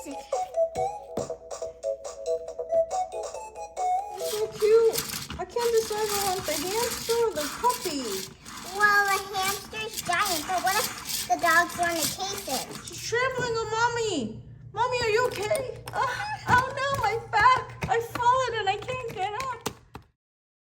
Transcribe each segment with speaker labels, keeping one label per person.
Speaker 1: music.
Speaker 2: So cute. I can't decide if I want the hamster or the puppy.
Speaker 1: Well, the hamster's giant, but what if the dog's want to chase it?
Speaker 2: She's trampling on Mommy. Mommy, are you okay? Oh no, my back. I've fallen and I can't get up.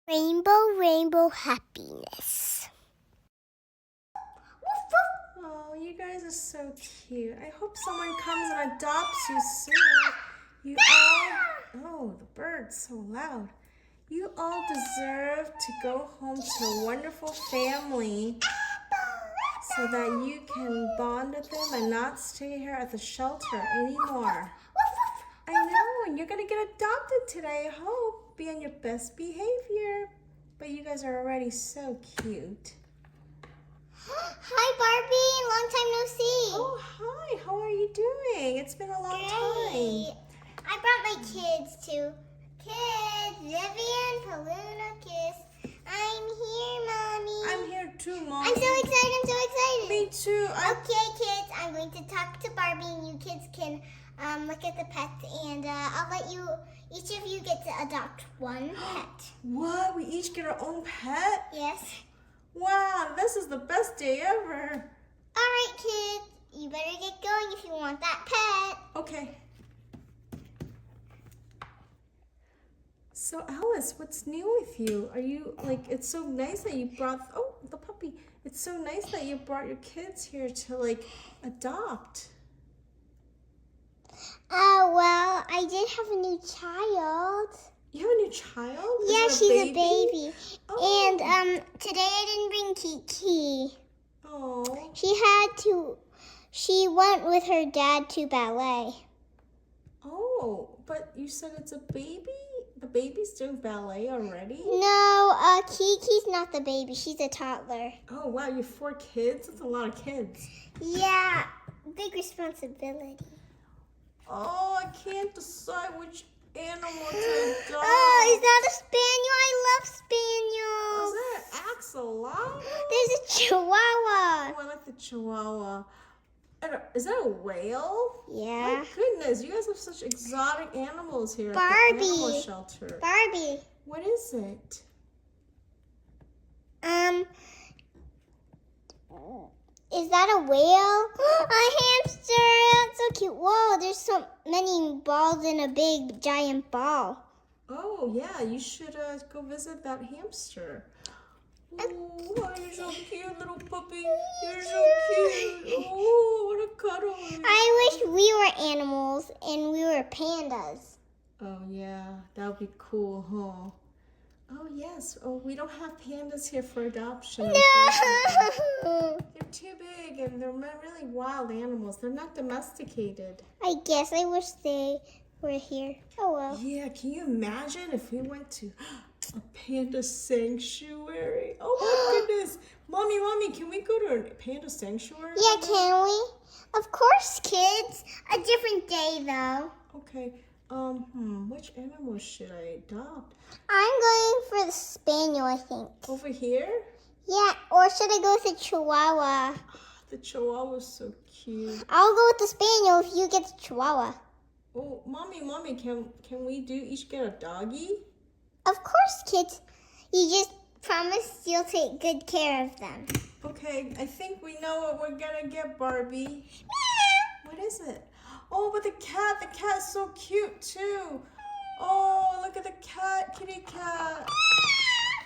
Speaker 1: Rainbow, rainbow happiness.
Speaker 2: Oh, you guys are so cute. I hope someone comes and adopts you soon. You all, oh, the bird's so loud. You all deserve to go home to a wonderful family so that you can bond with them and not stay here at the shelter anymore. I know, and you're going to get adopted today, I hope. Be on your best behavior. But you guys are already so cute.
Speaker 1: Hi, Barbie. Long time no see.
Speaker 2: Oh, hi. How are you doing? It's been a long time.
Speaker 1: I brought my kids too. Kids, Vivian, Paluna, Kiss. I'm here, Mommy.
Speaker 2: I'm here too, Mommy.
Speaker 1: I'm so excited.
Speaker 2: Me too.
Speaker 1: Okay, kids, I'm going to talk to Barbie and you kids can look at the pets and I'll let you, each of you get to adopt one pet.
Speaker 2: What? We each get our own pet?
Speaker 1: Yes.
Speaker 2: Wow, this is the best day ever.
Speaker 1: All right, kids, you better get going if you want that pet.
Speaker 2: Okay. So Alice, what's new with you? Are you it's so nice that you brought, oh, the puppy. It's so nice that you brought your kids here to adopt.
Speaker 1: Well, I did have a new child.
Speaker 2: You have a new child?
Speaker 1: Yeah,
Speaker 2: Is it
Speaker 1: she's a baby.
Speaker 2: Oh.
Speaker 1: And today I didn't bring Kiki.
Speaker 2: Oh.
Speaker 1: She went with her dad to ballet.
Speaker 2: Oh, but you said it's a baby? The baby's doing ballet already?
Speaker 1: No, Kiki's not the baby. She's a toddler.
Speaker 2: Oh, wow, you have 4 kids? That's a lot of kids.
Speaker 1: Yeah, big responsibility.
Speaker 2: Oh, I can't decide which animal to adopt.
Speaker 1: Oh, is that a spaniel? I love spaniels.
Speaker 2: Is that an axolotl?
Speaker 1: There's a chihuahua.
Speaker 2: Oh, I like the chihuahua. Is that a whale?
Speaker 1: Yeah.
Speaker 2: My goodness, you guys have such exotic animals here at
Speaker 1: Barbie.
Speaker 2: the animal shelter.
Speaker 1: Barbie.
Speaker 2: What is it?
Speaker 1: Is that a whale? A hamster! That's so cute. Whoa, there's so many balls in a big giant ball.
Speaker 2: Oh, yeah, you should go visit that hamster. Oh, you're so cute, little puppy. You're so cute. Oh, what a cuddle.
Speaker 1: I wish we were animals and we were pandas.
Speaker 2: Oh, yeah, that would be cool, huh? Oh, yes. Oh, we don't have pandas here for adoption.
Speaker 1: No!
Speaker 2: They're too big and they're really wild animals. They're not domesticated.
Speaker 1: I guess I wish they were here. Oh, well.
Speaker 2: Yeah, can you imagine if we went to a panda sanctuary? Oh, my goodness. Mommy, can we go to a panda sanctuary?
Speaker 1: Yeah, can we? Of course, kids. A different day, though.
Speaker 2: Okay. Which animal should I adopt?
Speaker 1: I'm going for the spaniel, I think.
Speaker 2: Over here?
Speaker 1: Yeah, or should I go with the chihuahua?
Speaker 2: The chihuahua's so cute.
Speaker 1: I'll go with the spaniel if you get the chihuahua.
Speaker 2: Oh, mommy, can we each get a doggy?
Speaker 1: Of course, kids. You just promise you'll take good care of them.
Speaker 2: Okay, I think we know what we're gonna get, Barbie. What is it? Oh, but the cat's so cute too. Oh, look at the kitty cat.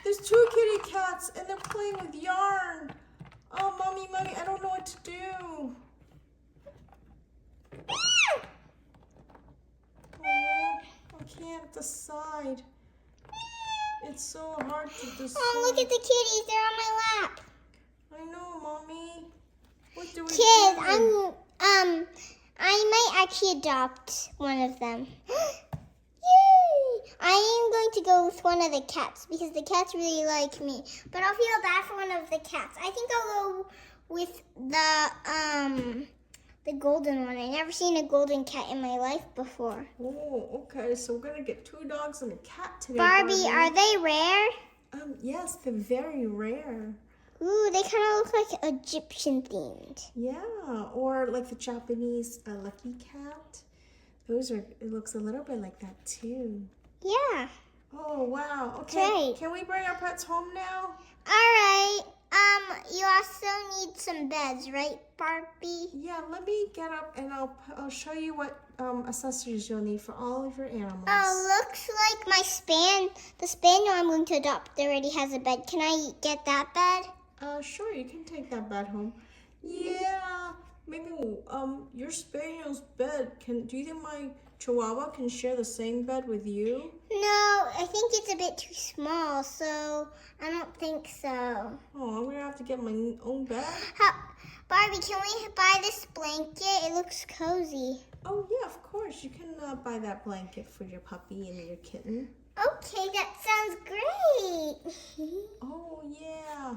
Speaker 2: There's 2 kitty cats and they're playing with yarn. Oh, mommy, I don't know what to do. Oh, I can't decide. It's so hard to decide.
Speaker 1: Oh, look at the kitties. They're on my lap.
Speaker 2: I know, Mommy. What do we
Speaker 1: Kids,
Speaker 2: do?
Speaker 1: I might actually adopt one of them. Yay! I am going to go with one of the cats because the cats really like me. But I'll feel bad for one of the cats. I think I'll go with the golden one. I never seen a golden cat in my life before.
Speaker 2: Oh, okay. So we're gonna get 2 dogs and a cat today.
Speaker 1: Barbie, are they rare?
Speaker 2: Yes, they're very rare.
Speaker 1: Ooh, they kind of look like Egyptian themed.
Speaker 2: Yeah, or like the Japanese lucky cat. It looks a little bit like that too.
Speaker 1: Yeah.
Speaker 2: Oh, wow. Okay.
Speaker 1: Great.
Speaker 2: Can we bring our pets home now?
Speaker 1: All right. You also need some beds, right, Barbie?
Speaker 2: Yeah, let me get up and I'll show you what accessories you'll need for all of your animals.
Speaker 1: Oh, looks like the spaniel I'm going to adopt already has a bed. Can I get that bed?
Speaker 2: Sure, you can take that bed home. Yeah, maybe your spaniel's bed do you think my Chihuahua can share the same bed with you?
Speaker 1: No, I think it's a bit too small, so I don't think so.
Speaker 2: Oh, I'm gonna have to get my own bed.
Speaker 1: Barbie, can we buy this blanket? It looks cozy.
Speaker 2: Oh yeah, of course. You can buy that blanket for your puppy and your kitten.
Speaker 1: Okay, that sounds great.
Speaker 2: Oh yeah.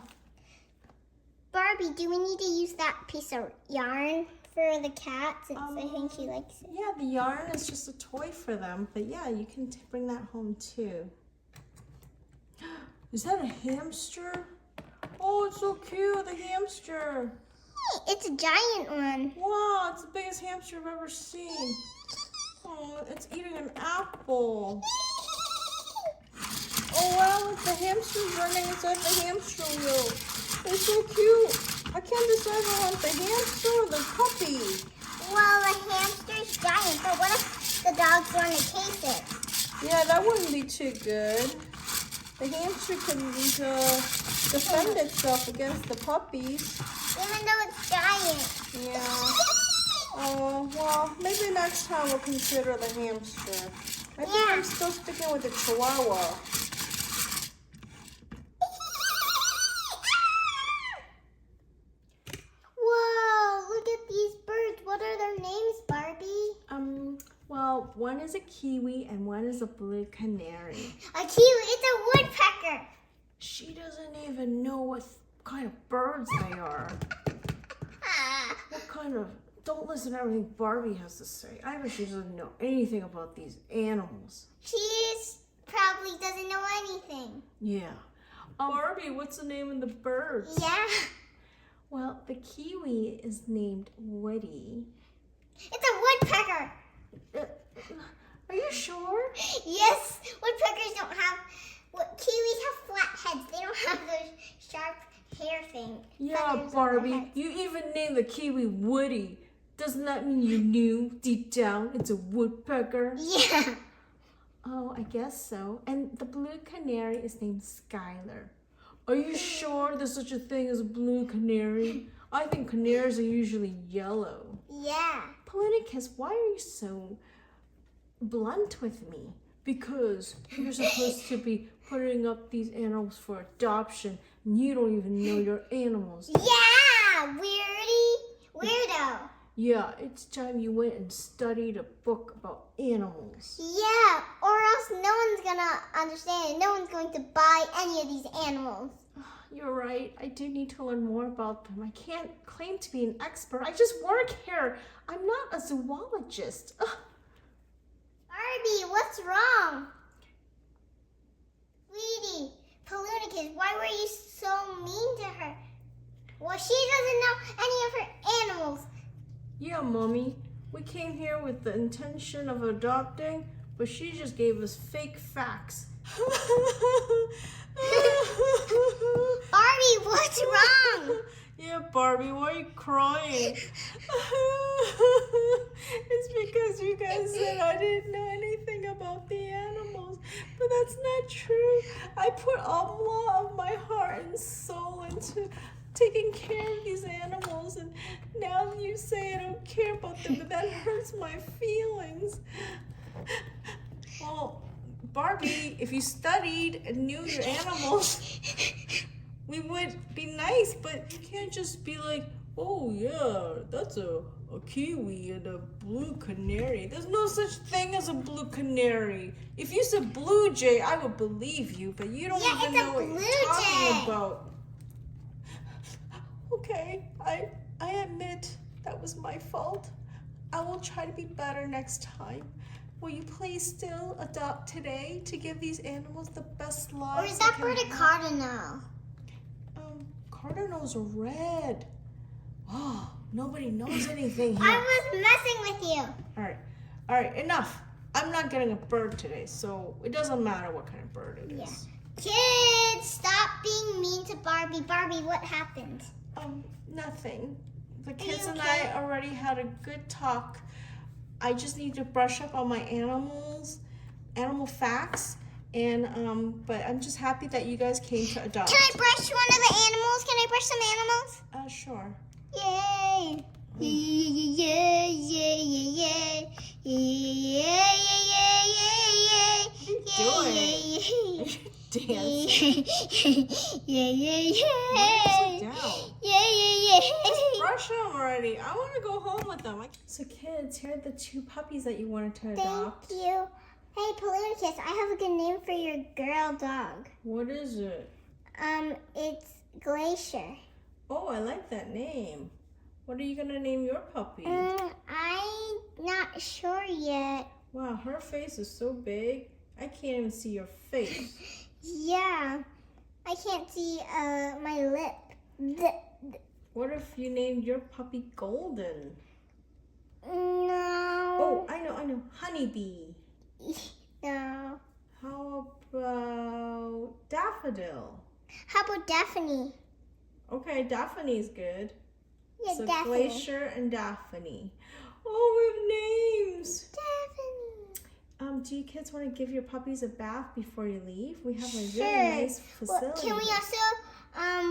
Speaker 1: Barbie, do we need to use that piece of yarn for the cat since I think he likes it?
Speaker 2: Yeah, the yarn is just a toy for them, but yeah, you can bring that home too. Is that a hamster? Oh, it's so cute, the hamster.
Speaker 1: It's a giant one.
Speaker 2: Wow, it's the biggest hamster I've ever seen. Oh, it's eating an apple. Oh wow, look, the hamster's running inside the hamster wheel. It's so cute. I can't decide if I want the hamster or the puppy.
Speaker 1: Well, the hamster's giant, but what if the dog's going to chase it?
Speaker 2: Yeah, that wouldn't be too good. The hamster can defend itself against the puppies.
Speaker 1: Even though it's giant.
Speaker 2: Yeah. Oh, well, maybe next time we'll consider the hamster. I think I'm still sticking with the Chihuahua.
Speaker 1: Whoa, look at these birds. What are their names, Barbie?
Speaker 2: Well, one is a kiwi and one is a blue canary.
Speaker 1: A kiwi, it's a woodpecker.
Speaker 2: She doesn't even know what kind of birds they are. What kind of... Don't listen to everything Barbie has to say. I bet she doesn't know anything about these animals.
Speaker 1: She probably doesn't know anything.
Speaker 2: Yeah. Barbie, what's the name of the birds?
Speaker 1: Yeah.
Speaker 2: Well, the kiwi is named Woody.
Speaker 1: It's a woodpecker.
Speaker 2: Are you sure?
Speaker 1: Yes, woodpeckers don't have... Kiwis have flat heads. They don't have those sharp hair things.
Speaker 2: Yeah, Barbie, you even named the kiwi Woody. Doesn't that mean you knew deep down it's a woodpecker?
Speaker 1: Yeah.
Speaker 2: Oh, I guess so. And the blue canary is named Skylar. Are you sure there's such a thing as a blue canary? I think canaries are usually yellow.
Speaker 1: Yeah.
Speaker 2: Politicus, why are you so blunt with me? Because you're supposed to be putting up these animals for adoption and you don't even know your animals.
Speaker 1: Yeah, weirdo.
Speaker 2: Yeah, it's time you went and studied a book about animals.
Speaker 1: Yeah, or else no one's gonna understand it. No one's going to buy any of these animals.
Speaker 2: You're right. I do need to learn more about them. I can't claim to be an expert. I just work here. I'm not a zoologist. Ugh.
Speaker 1: Barbie, what's wrong? Sweetie, Politicus, why were you so mean to her? Well, she doesn't know any of her animals.
Speaker 2: Yeah, Mommy. We came here with the intention of adopting, but she just gave us fake facts.
Speaker 1: Barbie, what's wrong?
Speaker 2: Yeah, Barbie, why are you crying? It's because you guys said I didn't know anything about the animals, but that's not true. I put a lot of my heart and soul into taking care of these animals, and now you say I don't care about them, but that hurts my feelings. Well, Barbie, if you studied and knew your animals, we would be nice, but you can't just be like, oh yeah, that's a kiwi and a blue canary. There's no such thing as a blue canary. If you said blue jay, I would believe you, but you don't even know what you're talking about. Okay, I admit that was my fault. I will try to be better next time. Will you please still adopt today to give these animals the best lives?
Speaker 1: Or is that bird a cardinal?
Speaker 2: Cardinals are red. Oh, nobody knows anything here.
Speaker 1: I was messing with you.
Speaker 2: All All right, enough. I'm not getting a bird today, so it doesn't matter what kind of bird it is.
Speaker 1: Yeah. Kids, stop being mean to Barbie. Barbie, what happened?
Speaker 2: Nothing. The
Speaker 1: you
Speaker 2: kids and
Speaker 1: okay?
Speaker 2: I already had a good talk. I just need to brush up on my animal facts, and but I'm just happy that you guys came to adopt.
Speaker 1: Can I brush one of the animals? Can I brush some animals?
Speaker 2: Sure.
Speaker 1: Yay! Yay! Yay! Yay! Yay! Yay! Yay!
Speaker 2: Dancing.
Speaker 1: Yay! Yay!
Speaker 2: Sit down.
Speaker 1: Yay!
Speaker 2: Brush them already. I want to go home with them. So kids, here are the 2 puppies that you wanted to adopt.
Speaker 1: Thank you. Hey, Paloonicus, I have a good name for your girl dog.
Speaker 2: What is it?
Speaker 1: It's Glacier.
Speaker 2: Oh, I like that name. What are you going to name your puppy?
Speaker 1: I'm not sure yet.
Speaker 2: Wow, her face is so big. I can't even see your face.
Speaker 1: Yeah, I can't see my lip.
Speaker 2: What if you named your puppy Golden?
Speaker 1: No.
Speaker 2: Oh, I know. Honeybee.
Speaker 1: No.
Speaker 2: How about Daffodil?
Speaker 1: How about Daphne?
Speaker 2: Okay, Daphne's good.
Speaker 1: Yeah,
Speaker 2: So
Speaker 1: Daphne.
Speaker 2: Glacier and Daphne. Oh, we have names.
Speaker 1: Daphne.
Speaker 2: Do you kids want to give your puppies a bath before you leave? We have a
Speaker 1: Sure.
Speaker 2: really nice facility.
Speaker 1: Well, can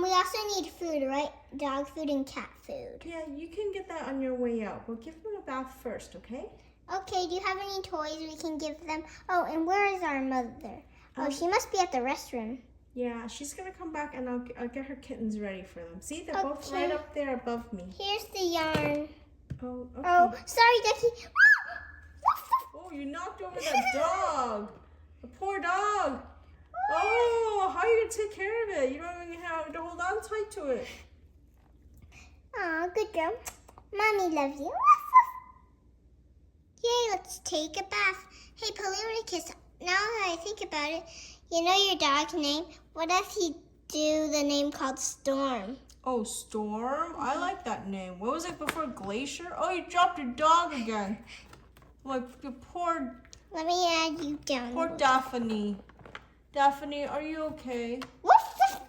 Speaker 1: we also need food, right? Dog food and cat food.
Speaker 2: Yeah, you can get that on your way out. We'll give them a bath first, okay?
Speaker 1: Okay, do you have any toys we can give them? Oh, and where is our mother? Oh, she must be at the restroom.
Speaker 2: Yeah, she's gonna come back and I'll get her kittens ready for them. See, they're both
Speaker 1: Okay.
Speaker 2: right up there above me.
Speaker 1: Here's the yarn.
Speaker 2: Oh, okay.
Speaker 1: Oh, sorry, Ducky.
Speaker 2: Oh, you knocked over that dog. The poor dog. Oh, how are you gonna take care of it? You don't even have to hold on tight to it.
Speaker 1: Aw, good girl. Mommy loves you. Yay, let's take a bath. Hey, Paloonicus, now that I think about it, you know your dog's name? What if he do the name called Storm?
Speaker 2: Oh, Storm? I like that name. What was it before Glacier? Oh, you dropped your dog again. Like, your poor
Speaker 1: Let me add you down.
Speaker 2: Poor Daphne. Daphne, are you okay?
Speaker 1: Woof, woof.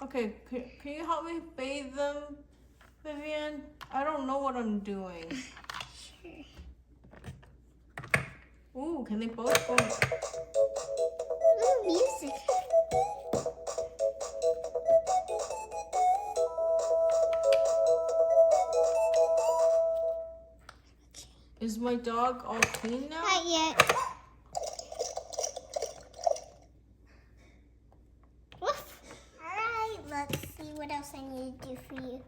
Speaker 2: Okay, can you help me bathe them, Vivian? I don't know what I'm doing. Ooh, can they both go?
Speaker 1: Ooh, music.
Speaker 2: Is my dog all clean now?
Speaker 1: Not yet. Woof. All right, let's see what else I need to do for you.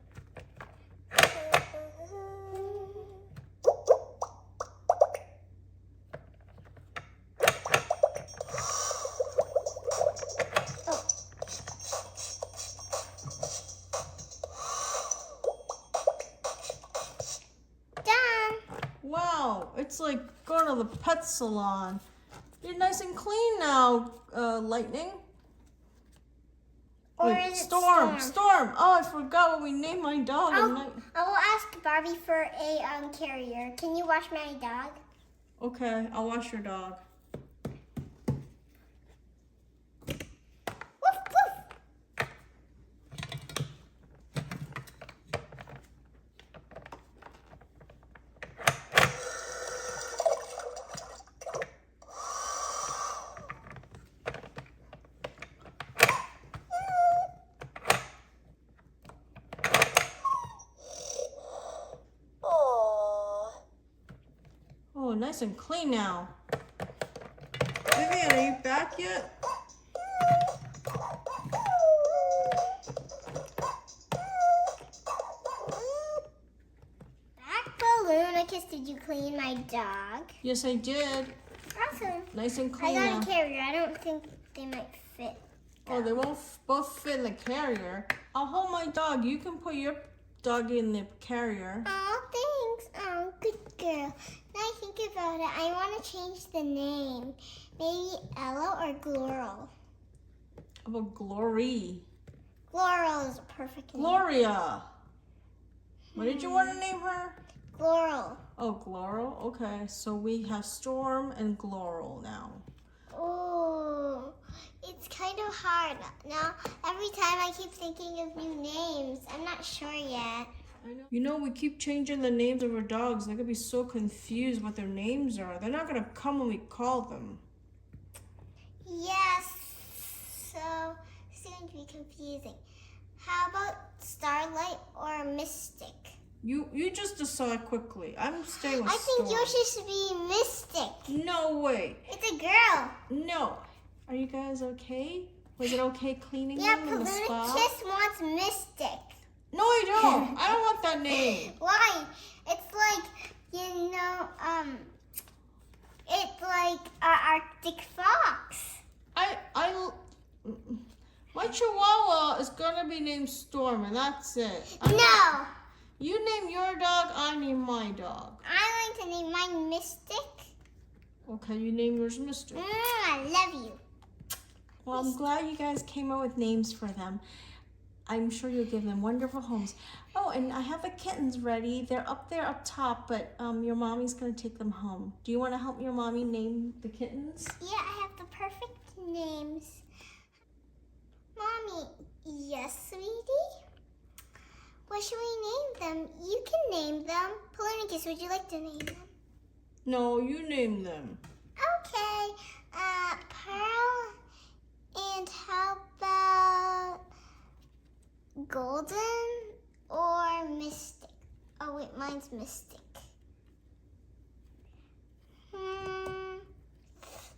Speaker 2: Wow, it's like going to the pet salon. You're nice and clean now, Lightning.
Speaker 1: Or
Speaker 2: Wait,
Speaker 1: is it
Speaker 2: Storm. Oh, I forgot what we named my dog.
Speaker 1: I will ask Barbie for a carrier. Can you wash my dog?
Speaker 2: Okay, I'll wash your dog.
Speaker 1: Woof, woof.
Speaker 2: Oh, nice and clean now. Vivian, are you back yet?
Speaker 1: Back Balloon. Did you clean my dog?
Speaker 2: Yes, I did.
Speaker 1: Awesome.
Speaker 2: Nice and
Speaker 1: I
Speaker 2: clean
Speaker 1: got
Speaker 2: now.
Speaker 1: a carrier. I don't think they might fit.
Speaker 2: Oh, they won't both fit in the carrier. I'll hold my dog. You can put your dog in the carrier.
Speaker 1: Oh, thanks. Oh, good girl. Now I think about it. I want to change the name. Maybe Ella or Gloral.
Speaker 2: How about Glory?
Speaker 1: Gloral is a perfect name.
Speaker 2: Gloria. What did you want to name her?
Speaker 1: Gloral.
Speaker 2: Oh, Gloral? Okay, so we have Storm and Gloral now.
Speaker 1: Oh, it's kind of hard. Now, every time I keep thinking of new names. I'm not sure yet.
Speaker 2: I know. You know, we keep changing the names of our dogs. They're going to be so confused what their names are. They're not going to come when we call them.
Speaker 1: Yes, so it's going to be confusing. How about Starlight or Mystic?
Speaker 2: You just decide quickly. I'm staying with
Speaker 1: I think
Speaker 2: Storm.
Speaker 1: yours should be Mystic.
Speaker 2: No way.
Speaker 1: It's a girl.
Speaker 2: No. Are you guys okay? Was it okay cleaning
Speaker 1: Yeah,
Speaker 2: them in the spa?
Speaker 1: Kiss wants Mystic.
Speaker 2: No, I don't. I don't want that name.
Speaker 1: Why? It's like, you know, it's like an Arctic fox.
Speaker 2: My Chihuahua is gonna be named Storm, and that's it.
Speaker 1: No.
Speaker 2: You name your dog, I name my dog.
Speaker 1: I'm going to name mine Mystic.
Speaker 2: Okay, you name yours Mystic.
Speaker 1: I love you.
Speaker 2: Well, I'm glad you guys came up with names for them. I'm sure you'll give them wonderful homes. Oh, and I have the kittens ready. They're up there up top, but your mommy's gonna take them home. Do you want to help your mommy name the kittens?
Speaker 1: Yeah, I have the perfect names. Mommy, yes, sweetie? What should we name them? You can name them. Polonicus, would you like to name them?
Speaker 2: No, you name them.
Speaker 1: Okay, Pearl, and how about Golden or Mystic? Oh wait, mine's Mystic.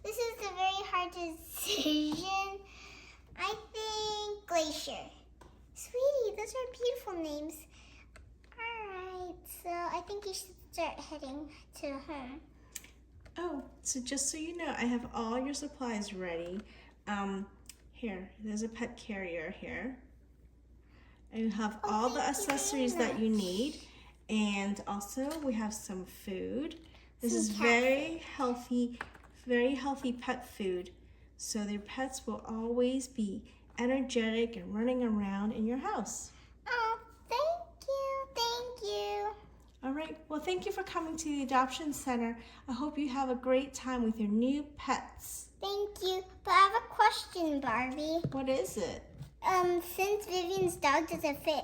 Speaker 1: This is a very hard decision. I think Glacier. Sweetie, those are beautiful names. Alright, so I think you should start heading to her.
Speaker 2: Oh, so just so you know, I have all your supplies ready. Here, there's a pet carrier here. And you have all the accessories that you need. And also we have some food. This is very healthy pet food. So their pets will always be energetic and running around in your house.
Speaker 1: Oh, thank you.
Speaker 2: All right, well, thank you for coming to the Adoption Center. I hope you have a great time with your new pets.
Speaker 1: Thank you. But I have a question, Barbie.
Speaker 2: What is it?
Speaker 1: Since Vivian's dog doesn't fit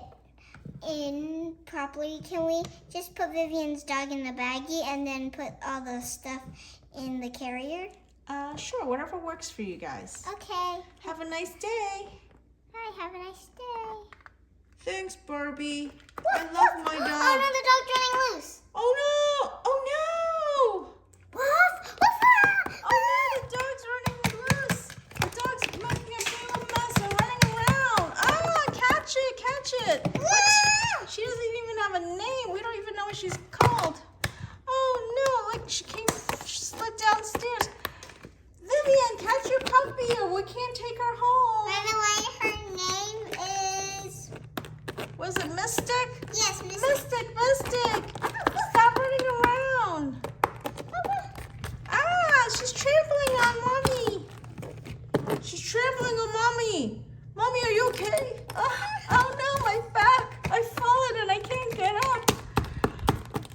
Speaker 1: in properly, can we just put Vivian's dog in the baggie and then put all the stuff in the carrier?
Speaker 2: Sure, whatever works for you guys.
Speaker 1: Okay.
Speaker 2: Have a nice day.
Speaker 1: Hi, have a nice day.
Speaker 2: Thanks, Barbie. I love my dog.
Speaker 1: Oh no, the dog's running loose.
Speaker 2: Oh no! Oh no!
Speaker 1: Woof! Woof!
Speaker 2: Oh no, the dog's running loose. The dog's making a big old mess and running around. Ah, catch it, catch it. What? She doesn't even have a name. We don't even know what she's called. Oh no, like she slid downstairs. Vivian, catch your puppy or we can't take her home.
Speaker 1: By the way, her name is...
Speaker 2: Was it Mystic?
Speaker 1: Yes, Mystic.
Speaker 2: Mystic! Stop running around! Ah, she's trampling on Mommy! She's trampling on Mommy! Mommy, are you okay? Oh no, my back! I've fallen and I can't get up!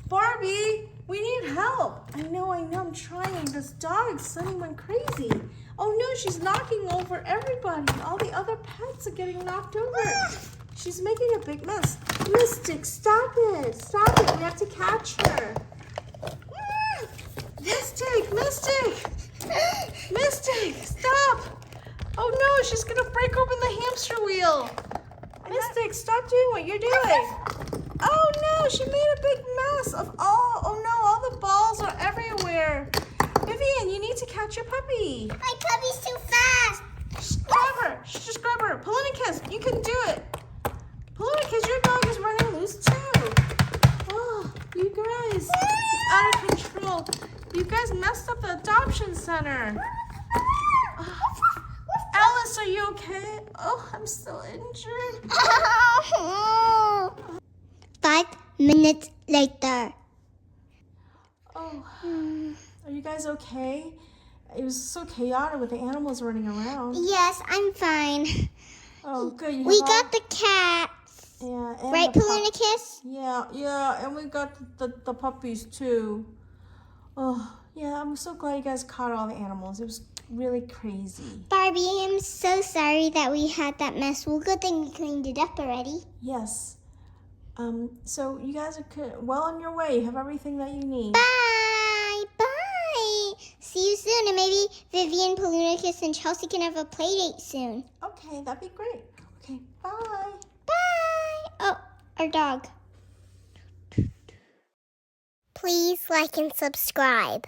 Speaker 2: Barbie, we need help! I know, I'm trying. This dog suddenly went crazy. Oh no, she's knocking over everybody. All the other pets are getting knocked over. She's making a big mess. Mystic, stop it. Stop it. We have to catch her. Mystic, Mystic. Mystic, stop. Oh no, she's going to break open the hamster wheel. Mystic, stop doing what you're doing. Oh no, she made a big mess of all the balls are everywhere. Vivian, you need to catch your puppy.
Speaker 1: My puppy's too fast.
Speaker 2: Just grab her. Just grab her. Polonicus, you can do it. Polonicus, your dog is running loose too. Oh, you guys, it's out of control. You guys messed up the adoption center. Alice, are you okay? Oh, I'm still injured.
Speaker 1: 5 minutes later.
Speaker 2: Oh, are you guys okay? It was so chaotic with the animals running around.
Speaker 1: Yes, I'm fine.
Speaker 2: Oh, good.
Speaker 1: We got the cats.
Speaker 2: Yeah. And
Speaker 1: Right, Paloonicus?
Speaker 2: Yeah, and we got the puppies too. Oh, yeah, I'm so glad you guys caught all the animals. It was really crazy.
Speaker 1: Barbie, I'm so sorry that we had that mess. Well, good thing we cleaned it up already.
Speaker 2: Yes. So you guys are well on your way. You have everything that you need.
Speaker 1: Bye! Bye! See you soon, and maybe Vivian, Paloonicus, and Chelsea can have a play date soon.
Speaker 2: Okay, that'd be great. Okay, bye.
Speaker 1: Bye! Oh, our dog. Please like and subscribe.